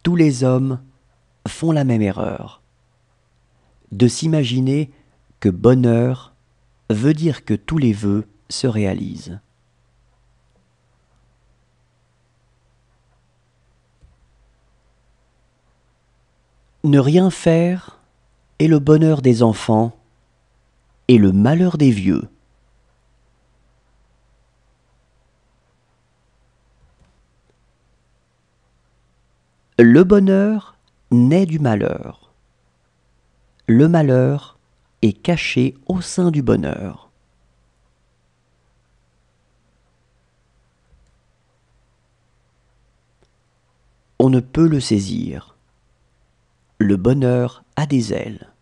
Tous les hommes font la même erreur, de s'imaginer que bonheur veut dire que tous les vœux se réalisent. Ne rien faire est le bonheur des enfants et le malheur des vieux. Le bonheur naît du malheur. Le malheur est caché au sein du bonheur. On ne peut le saisir. Le bonheur a des ailes.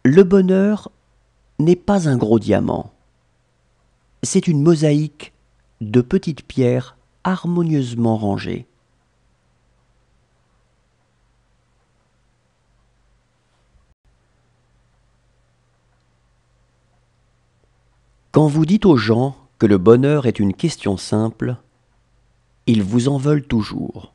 Le bonheur n'est pas un gros diamant. C'est une mosaïque de petites pierres harmonieusement rangées. Quand vous dites aux gens que le bonheur est une question simple, ils vous en veulent toujours.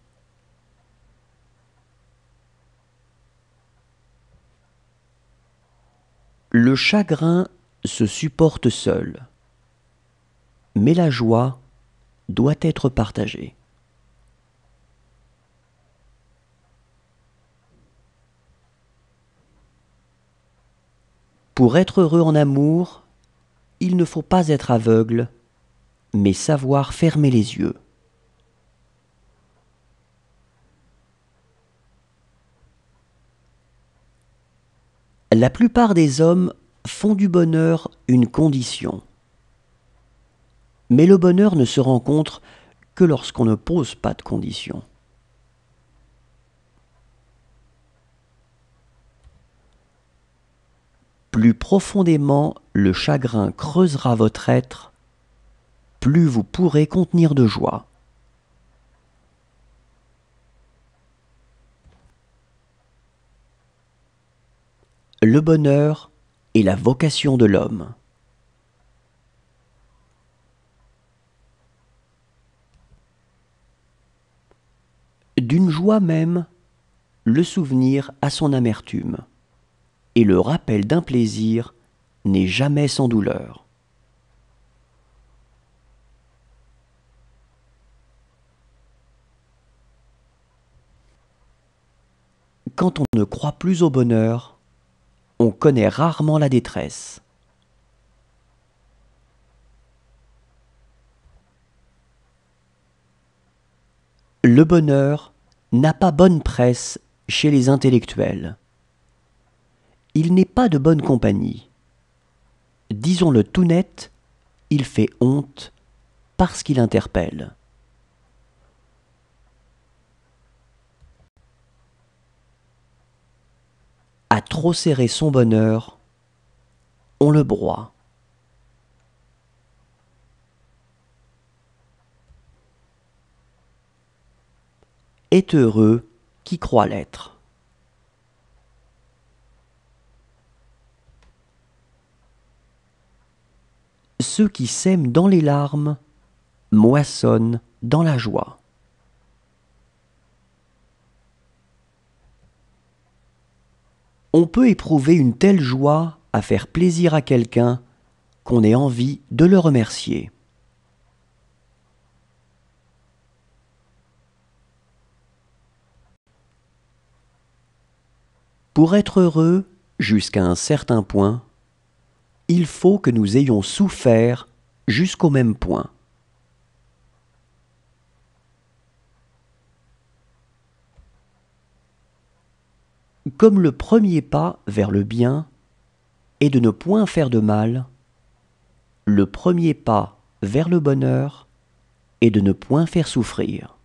Le chagrin se supporte seul, mais la joie doit être partagée. Pour être heureux en amour, il ne faut pas être aveugle, mais savoir fermer les yeux. La plupart des hommes font du bonheur une condition. Mais le bonheur ne se rencontre que lorsqu'on ne pose pas de conditions. Plus profondément le chagrin creusera votre être, plus vous pourrez contenir de joie. Le bonheur est la vocation de l'homme. D'une joie même, le souvenir a son amertume, et le rappel d'un plaisir n'est jamais sans douleur. Quand on ne croit plus au bonheur, on connaît rarement la détresse. Le bonheur n'a pas bonne presse chez les intellectuels. Il n'est pas de bonne compagnie. Disons-le tout net, il fait honte parce qu'il interpelle. À trop serrer son bonheur, on le broie. Est heureux qui croit l'être. Ceux qui sèment dans les larmes moissonnent dans la joie. On peut éprouver une telle joie à faire plaisir à quelqu'un qu'on ait envie de le remercier. Pour être heureux jusqu'à un certain point, il faut que nous ayons souffert jusqu'au même point. Comme le premier pas vers le bien est de ne point faire de mal, le premier pas vers le bonheur est de ne point faire souffrir.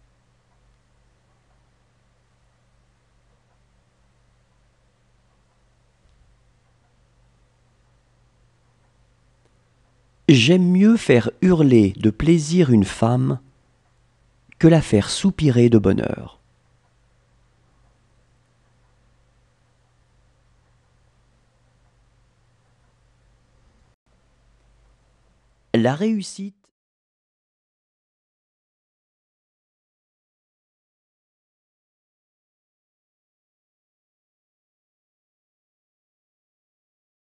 J'aime mieux faire hurler de plaisir une femme que la faire soupirer de bonheur. La réussite